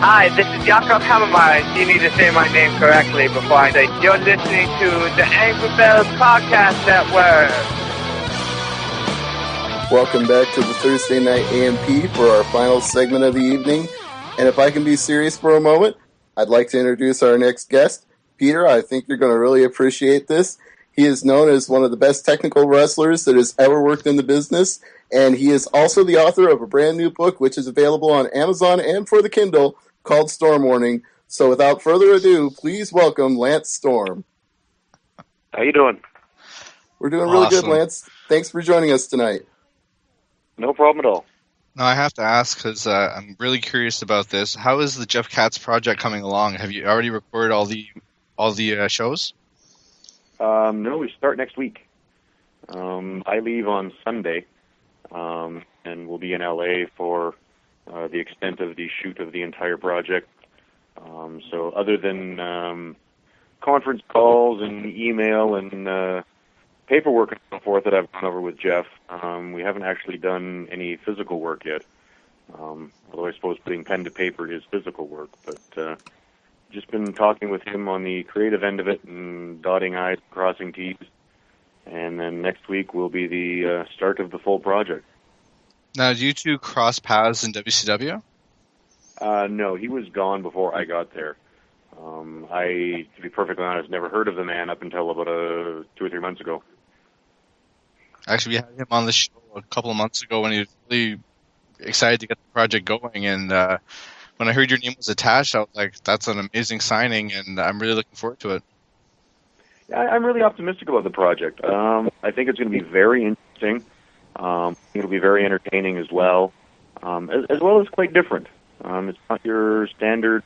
Hi, this is Jakob Hammermeyer. You need to say my name correctly before I say you're listening to the Angry Bells Podcast Network. Welcome back to the Thursday Night AMP for our final segment of the evening. And if I can be serious for a moment, I'd like to introduce our next guest. Peter, I think you're going to really appreciate this. He is known as one of the best technical wrestlers that has ever worked in the business, and he is also the author of a brand new book which is available on Amazon and for the Kindle called Storm Warning. So without further ado, please welcome Lance Storm. How you doing? We're doing really good, Lance. Thanks for joining us tonight. No problem at all. No, I have to ask because I'm really curious about this. How is the Jeff Katz project coming along? Have you already recorded all the shows? No, we start next week. I leave on Sunday, and we'll be in LA for the extent of the shoot of the entire project. So other than conference calls and email and paperwork and so forth that I've gone over with Jeff, we haven't actually done any physical work yet. Although I suppose putting pen to paper is physical work, but just been talking with him on the creative end of it and dotting I's, crossing T's. And then next week will be the start of the full project. Now, do you two cross paths in WCW? No, he was gone before I got there. I, to be perfectly honest, never heard of the man up until about 2 or 3 months ago. Actually, we had him on the show a couple of months ago when he was really excited to get the project going. And when I heard your name was attached, I was like, that's an amazing signing, and I'm really looking forward to it. Yeah, I'm really optimistic about the project. I think it's going to be very interesting. It'll be very entertaining as well as quite different. It's not your standard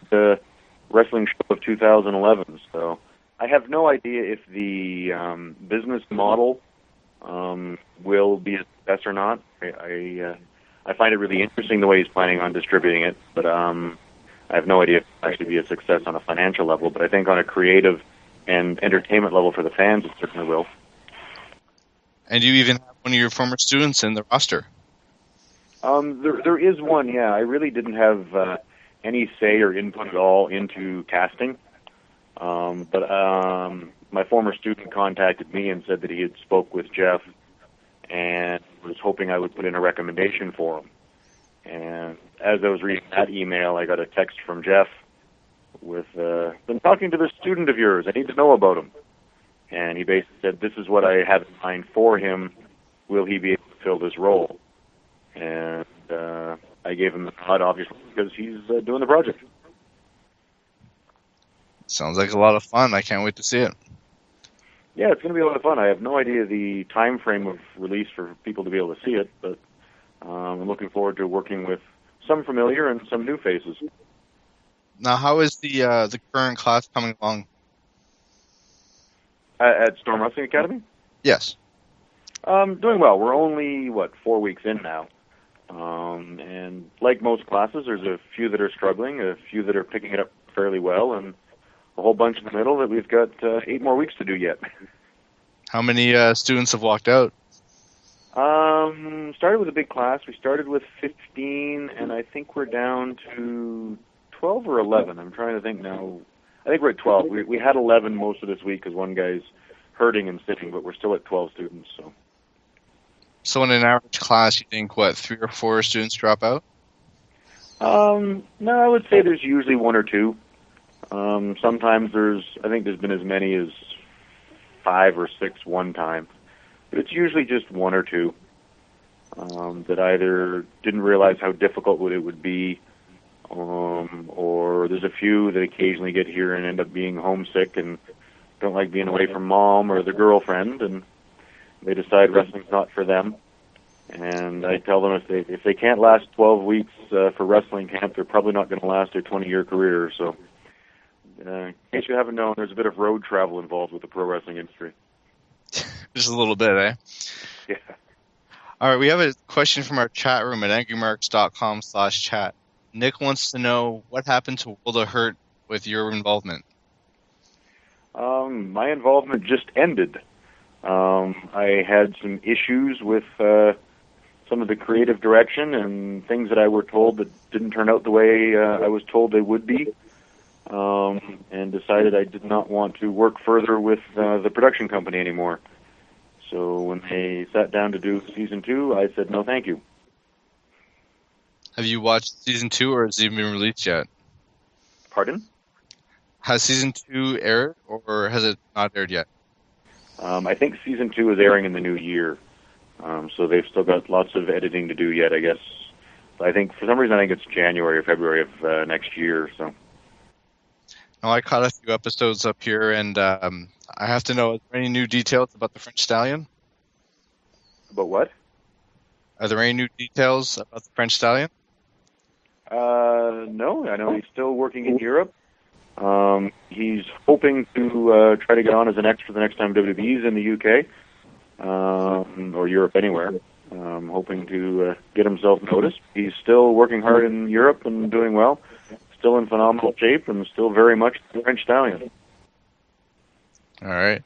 wrestling show of 2011. So I have no idea if the business model will be a success or not. I find it really interesting the way he's planning on distributing it, but I have no idea if it'll actually be a success on a financial level. But I think on a creative and entertainment level for the fans, it certainly will. And you even have one of your former students in the roster. There is one, yeah. I really didn't have any say or input at all into casting. But my former student contacted me and said that he had spoke with Jeff and was hoping I would put in a recommendation for him. And as I was reading that email, I got a text from Jeff with, been talking to this student of yours. I need to know about him. And he basically said, this is what I have in mind for him. Will he be able to fill this role? And I gave him the nod, obviously, because he's doing the project. Sounds like a lot of fun. I can't wait to see it. Yeah, it's going to be a lot of fun. I have no idea the time frame of release for people to be able to see it, but I'm looking forward to working with some familiar and some new faces. Now, how is the current class coming along? At Storm Wrestling Academy? Yes. Doing well. We're only, 4 weeks in now. And like most classes, there's a few that are struggling, a few that are picking it up fairly well, and a whole bunch in the middle that we've got 8 more weeks to do yet. How many students have walked out? Started with a big class. We started with 15, and I think we're down to 12 or 11. I'm trying to think now. I think we're at 12. We had 11 most of this week because one guy's hurting and sitting, but we're still at 12 students. So in an average class, you think, 3 or 4 students drop out? No, I would say there's usually 1 or 2. Sometimes I think there's been as many as 5 or 6 one time. But it's usually just 1 or 2 that either didn't realize how difficult it would be, or there's a few that occasionally get here and end up being homesick and don't like being away from mom or their girlfriend, and they decide wrestling's not for them. And I tell them if they can't last 12 weeks for wrestling camp, they're probably not going to last their 20-year career. So in case you haven't known, there's a bit of road travel involved with the pro wrestling industry. Just a little bit, eh? Yeah. All right, we have a question from our chat room at AngryMarks.com/chat. Nick wants to know what happened to World of Hurt with your involvement. My involvement just ended. I had some issues with some of the creative direction and things that I were told that didn't turn out the way I was told they would be, and decided I did not want to work further with the production company anymore. So when they sat down to do season 2, I said no, thank you. Have you watched season 2, or has it even been released yet? Pardon? Has season 2 aired, or has it not aired yet? I think season 2 is airing in the new year, so they've still got lots of editing to do yet, I guess. I think, for some reason, I think it's January or February of next year. So. Now, I caught a few episodes up here, and I have to know, are there any new details about the French Stallion? About what? Are there any new details about the French Stallion? No, I know he's still working in Europe. He's hoping to try to get on as an extra the next time WWE's in the UK, or Europe anywhere. Hoping to get himself noticed. He's still working hard in Europe and doing well. Still in phenomenal shape and still very much the French Stallion. All right.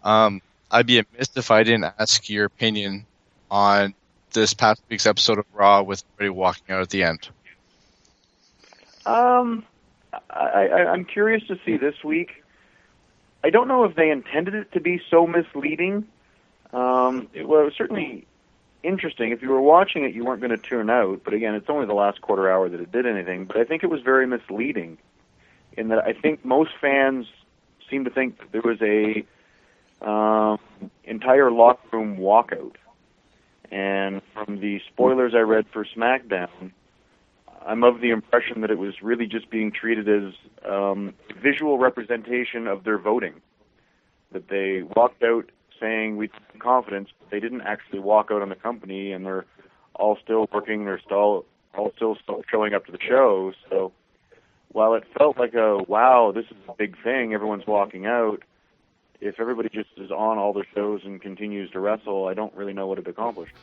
I'd be amiss if I didn't ask your opinion on this past week's episode of Raw with everybody walking out at the end. I'm curious to see this week. I don't know if they intended it to be so misleading. It was certainly interesting. If you were watching it, you weren't going to tune out. But again, it's only the last quarter hour that it did anything. But I think it was very misleading in that I think most fans seem to think that there was a entire locker room walkout. And from the spoilers I read for SmackDown, I'm of the impression that it was really just being treated as a visual representation of their voting. That they walked out saying we have confidence, but they didn't actually walk out on the company, and they're all still working, they're all still showing up to the show. So while it felt like wow, this is a big thing, everyone's walking out, if everybody just is on all the shows and continues to wrestle, I don't really know what it accomplished.